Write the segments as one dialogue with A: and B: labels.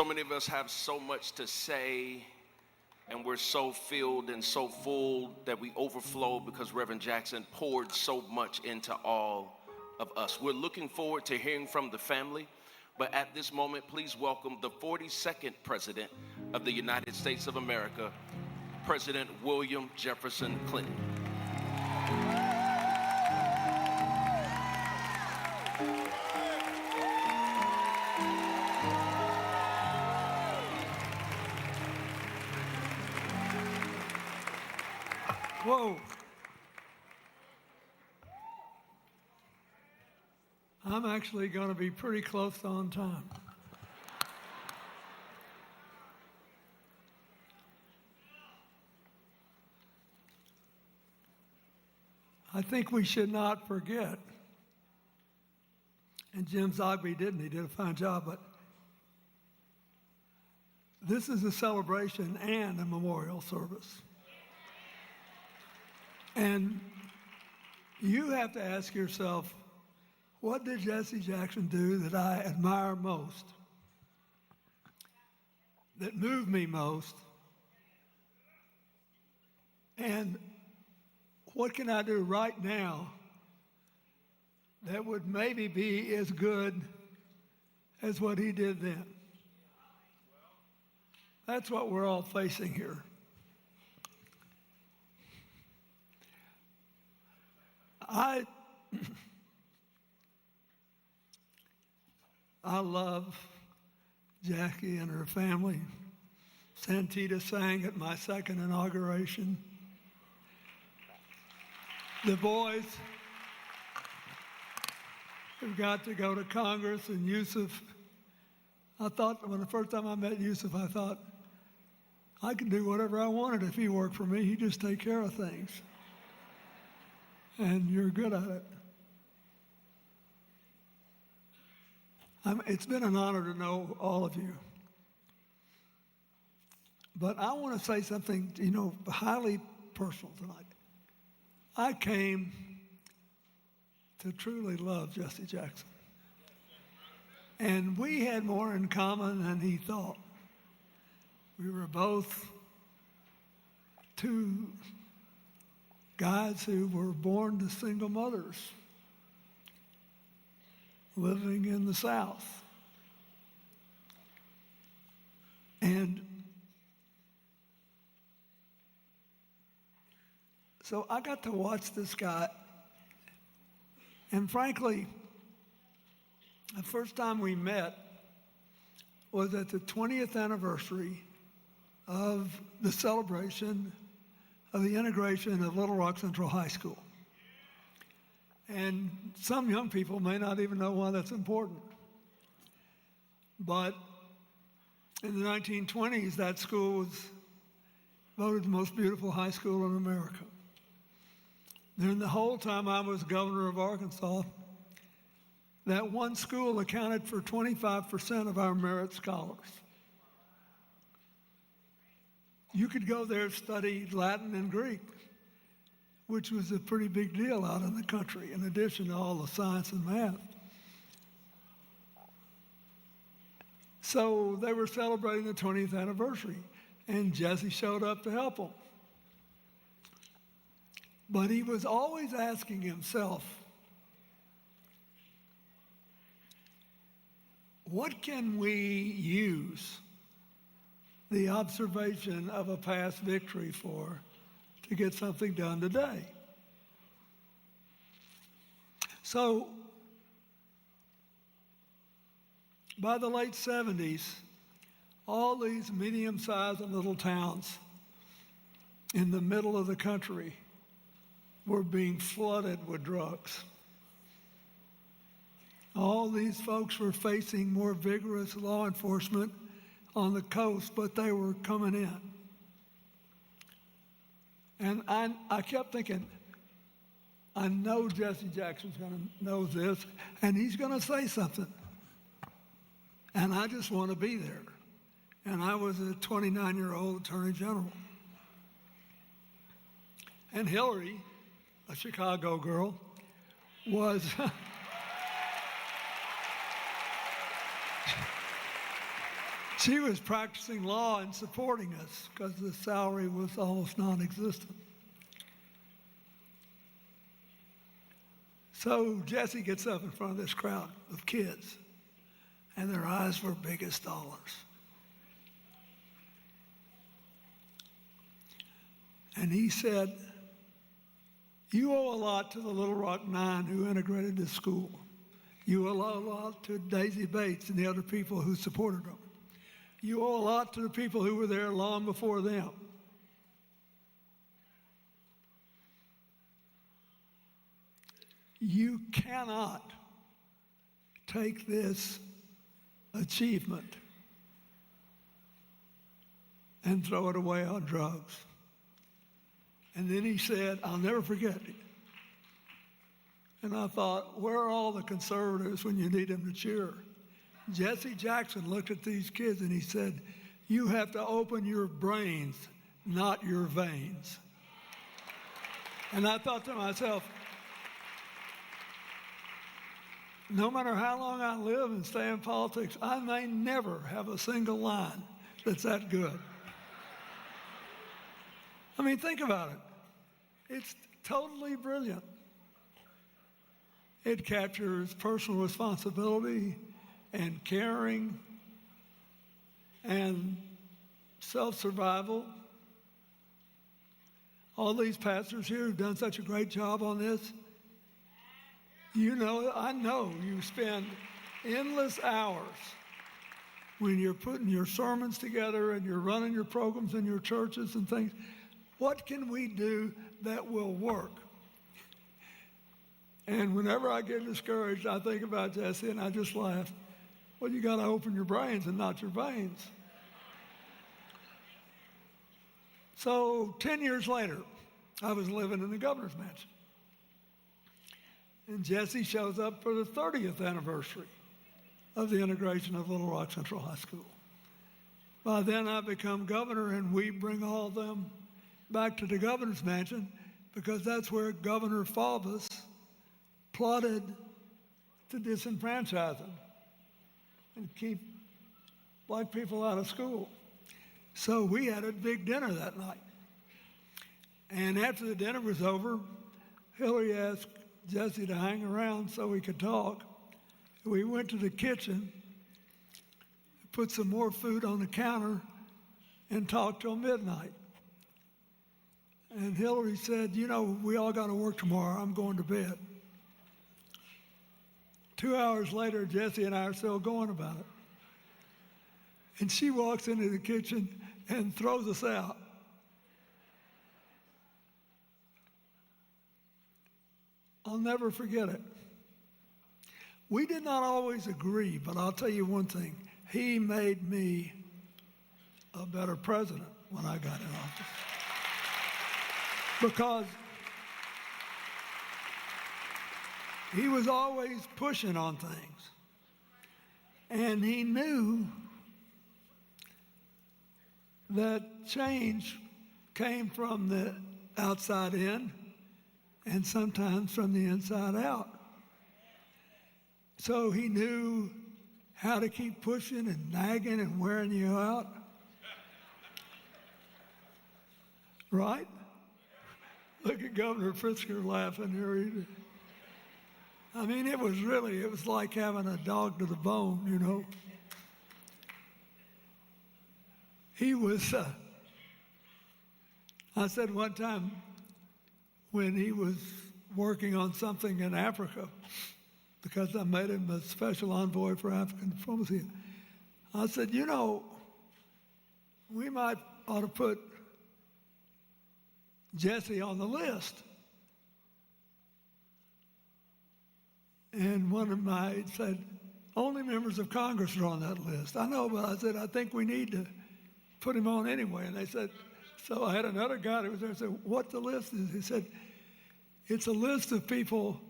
A: So many of us have so much to say, and we're so filled and so full that we overflow because Reverend Jackson poured so much into all of us. We're looking forward to hearing from the family, but at this moment, please welcome the 42nd President of the United States of America, President William Jefferson Clinton.
B: Whoa. I'm actually going to be pretty close on time. I think we should not forget, and Jim Zogby didn't, he did a fine job, but this is a celebration and a memorial service. And you have to ask yourself, what did Jesse Jackson do that I admire most, that moved me most, and what can I do right now that would maybe be as good as what he did then? That's what we're all facing here. I love Jackie and her family. Santita sang at my second inauguration. The boys have got to go to Congress, and Yusuf, I thought when the first time I met Yusuf, I thought, I could do whatever I wanted if he worked for me. He'd just take care of things. And you're good at it. It's been an honor to know all of you. But I want to say something, highly personal tonight. I came to truly love Jesse Jackson. And we had more in common than he thought. We were both two guys who were born to single mothers living in the South. And so I got to watch this guy, and frankly, the first time we met was at the 20th anniversary of the celebration of the integration of Little Rock Central High School. And some young people may not even know why that's important. But in the 1920s, that school was voted the most beautiful high school in America. During the whole time I was governor of Arkansas, that one school accounted for 25% of our merit scholars. You could go there and study Latin and Greek, which was a pretty big deal out in the country, in addition to all the science and math. So they were celebrating the 20th anniversary, and Jesse showed up to help them. But he was always asking himself, what can we use the observation of a past victory for to get something done today? So by the late 70s, all these medium-sized little towns in the middle of the country were being flooded with drugs. All these folks were facing more vigorous law enforcement on the coast, but they were coming in. And I kept thinking, I know Jesse Jackson's going to know this, and he's going to say something. And I just want to be there. And I was a 29-year-old attorney general. And Hillary, a Chicago girl, was She was practicing law and supporting us because the salary was almost non-existent. So Jesse gets up in front of this crowd of kids, and their eyes were big as dollars. And he said, "You owe a lot to the Little Rock Nine who integrated this school. You owe a lot to Daisy Bates and the other people who supported them. You owe a lot to the people who were there long before them. You cannot take this achievement and throw it away on drugs." And then he said, I'll never forget it. And I thought, where are all the conservatives when you need them to cheer? Jesse Jackson looked at these kids and he said, you have to open your brains, not your veins. And I thought to myself, no matter how long I live and stay in politics, I may never have a single line that's that good. I mean, think about it. It's totally brilliant. It captures personal responsibility and caring and self-survival. All these pastors here who've done such a great job on this, you know, I know you spend endless hours when you're putting your sermons together and you're running your programs in your churches and things. What can we do that will work? And whenever I get discouraged, I think about Jesse and I just laugh. Well, you got to open your brains and not your veins. So 10 years later, I was living in the governor's mansion. And Jesse shows up for the 30th anniversary of the integration of Little Rock Central High School. By then, I become governor, and we bring all of them back to the governor's mansion because that's where Governor Faubus plotted to disenfranchise them and keep black people out of school. So we had a big dinner that night. And after the dinner was over, Hillary asked Jesse to hang around so we could talk. We went to the kitchen, put some more food on the counter, and talked till midnight. And Hillary said, you know, we all got to work tomorrow. I'm going to bed. 2 hours later, Jesse and I are still going about it. And she walks into the kitchen and throws us out. I'll never forget it. We did not always agree, but I'll tell you one thing. He made me a better president when I got in office. Because he was always pushing on things. And he knew that change came from the outside in and sometimes from the inside out. So he knew how to keep pushing and nagging and wearing you out. Right? Look at Governor Pritzker laughing here. I mean, it was like having a dog to the bone, you know. He was, I said one time when he was working on something in Africa, because I made him a special envoy for African diplomacy, I said, you know, we might ought to put Jesse on the list. And one of my said, only members of Congress are on that list. I know, but I said, I think we need to put him on anyway. And they said, so I had another guy that was there and said, what the list is? He said, it's a list of people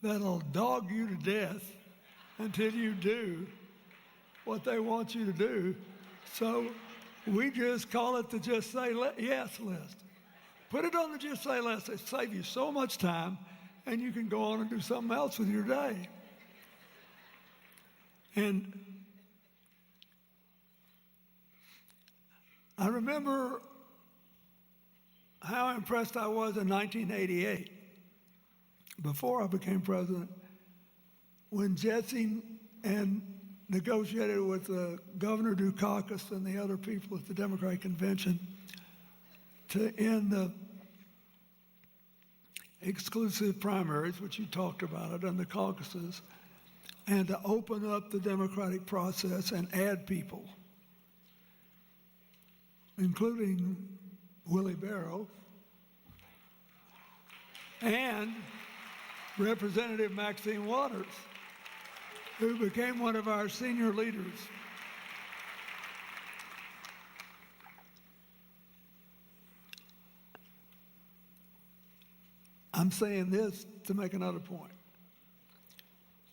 B: that'll dog you to death until you do what they want you to do. So we just call it the Just Say Yes list. Put it on the Just Say Yes. It saves you so much time, and you can go on and do something else with your day. And I remember how impressed I was in 1988, before I became president, when Jesse and negotiated with Governor Dukakis and the other people at the Democratic Convention to end the exclusive primaries, which you talked about it, and the caucuses, and to open up the democratic process and add people, including Willie Barrow and Representative Maxine Waters, who became one of our senior leaders. I'm saying this to make another point.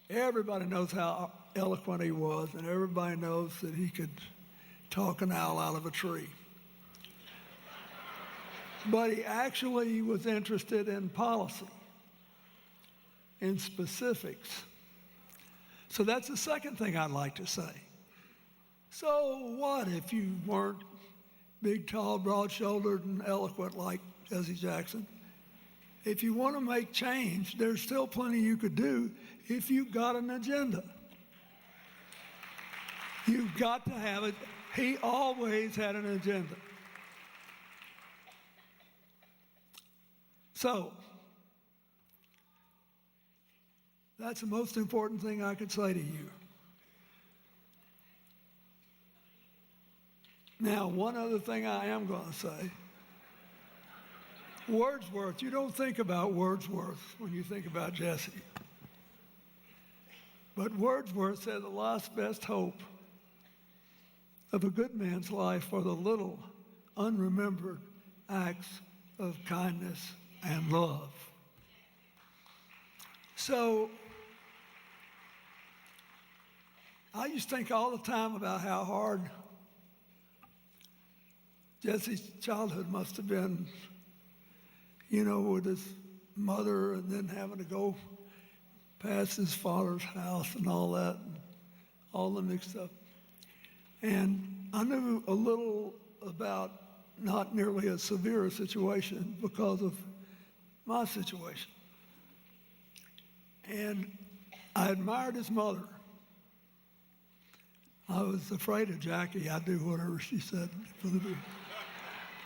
B: Everybody knows how eloquent he was, and everybody knows that he could talk an owl out of a tree. But he actually was interested in policy, in specifics. So that's the second thing I'd like to say. So what if you weren't big, tall, broad-shouldered, and eloquent like Jesse Jackson? If you want to make change, there's still plenty you could do if you've got an agenda. You've got to have it. He always had an agenda. So, that's the most important thing I could say to you. Now, one other thing I am going to say. Wordsworth, you don't think about Wordsworth when you think about Jesse. But Wordsworth said the last best hope of a good man's life are the little unremembered acts of kindness and love. So, I used to think all the time about how hard Jesse's childhood must have been, you know, with his mother and then having to go past his father's house and all that, and all the mixed up. And I knew a little about not nearly as severe a situation because of my situation. And I admired his mother. I was afraid of Jackie. I'd do whatever she said for the group.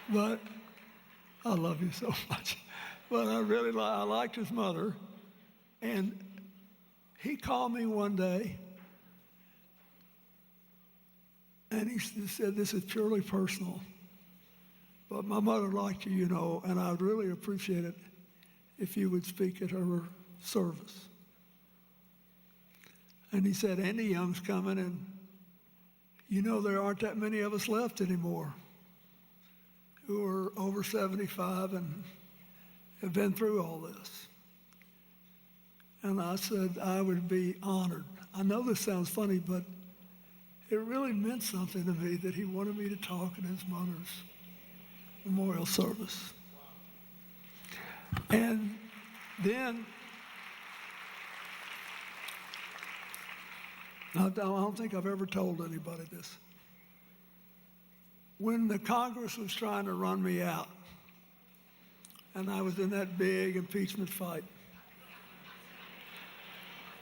B: But I love you so much. But I liked his mother. And he called me one day, and he said, this is purely personal, but my mother liked you, you know, and I'd really appreciate it if you would speak at her service. And he said, Andy Young's coming, and you know there aren't that many of us left anymore who are over 75 and have been through all this. And I said I would be honored. I know this sounds funny, but it really meant something to me that he wanted me to talk at his mother's memorial service. And then, I don't think I've ever told anybody this. When the Congress was trying to run me out, and I was in that big impeachment fight,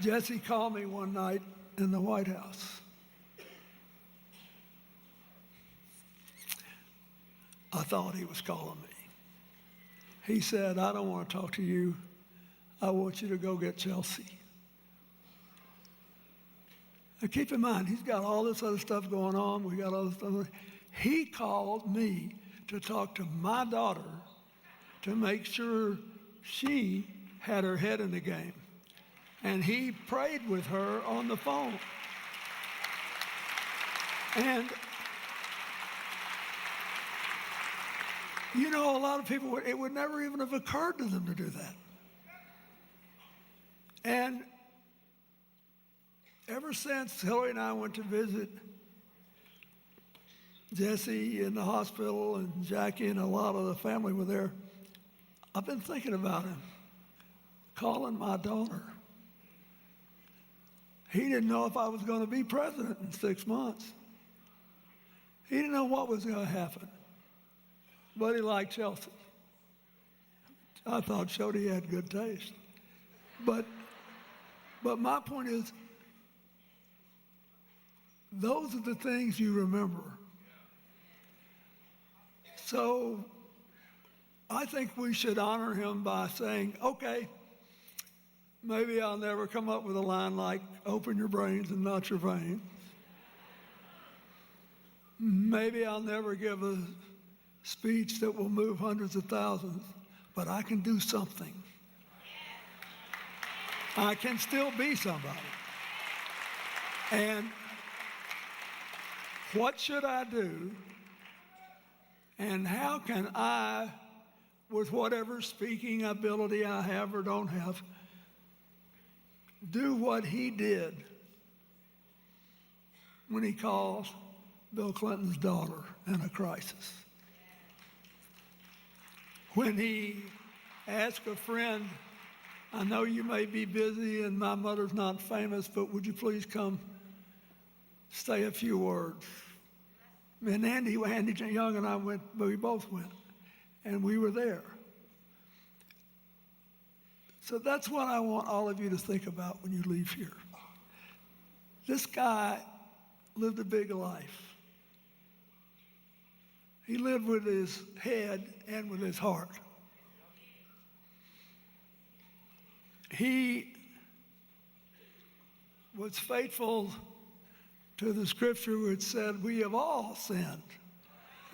B: Jesse called me one night in the White House. I thought he was calling me. He said, I don't want to talk to you. I want you to go get Chelsea. Now keep in mind, he's got all this other stuff going on. We got all this stuff. He called me to talk to my daughter to make sure she had her head in the game. And he prayed with her on the phone. And, you know, a lot of people, it would never even have occurred to them to do that. And ever since Hillary and I went to visit Jesse in the hospital and Jackie and a lot of the family were there, I've been thinking about him, calling my daughter. He didn't know if I was going to be president in 6 months. He didn't know what was going to happen, but he liked Chelsea. I thought showed he had good taste. But my point is, those are the things you remember. So I think we should honor him by saying, okay, maybe I'll never come up with a line like, open your brains and not your veins. Maybe I'll never give a speech that will move hundreds of thousands, but I can do something. I can still be somebody. And what should I do? And how can I, with whatever speaking ability I have or don't have, do what he did when he called Bill Clinton's daughter in a crisis? When he asked a friend, I know you may be busy and my mother's not famous, but would you please come say a few words? And Andy Young and I went, but we both went, and we were there. So that's what I want all of you to think about when you leave here. This guy lived a big life. He lived with his head and with his heart. He was faithful to the scripture which said, we have all sinned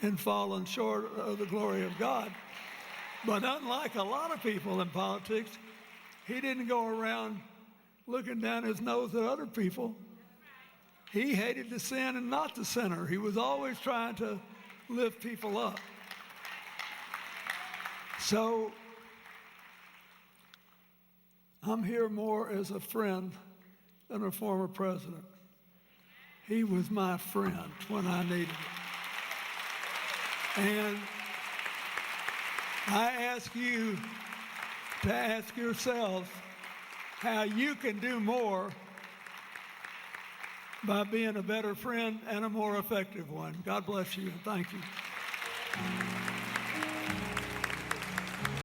B: and fallen short of the glory of God. But unlike a lot of people in politics, he didn't go around looking down his nose at other people. He hated the sin and not the sinner. He was always trying to lift people up. So I'm here more as a friend than a former president. He was my friend when I needed it. And I ask you to ask yourselves how you can do more by being a better friend and a more effective one. God bless you and thank you.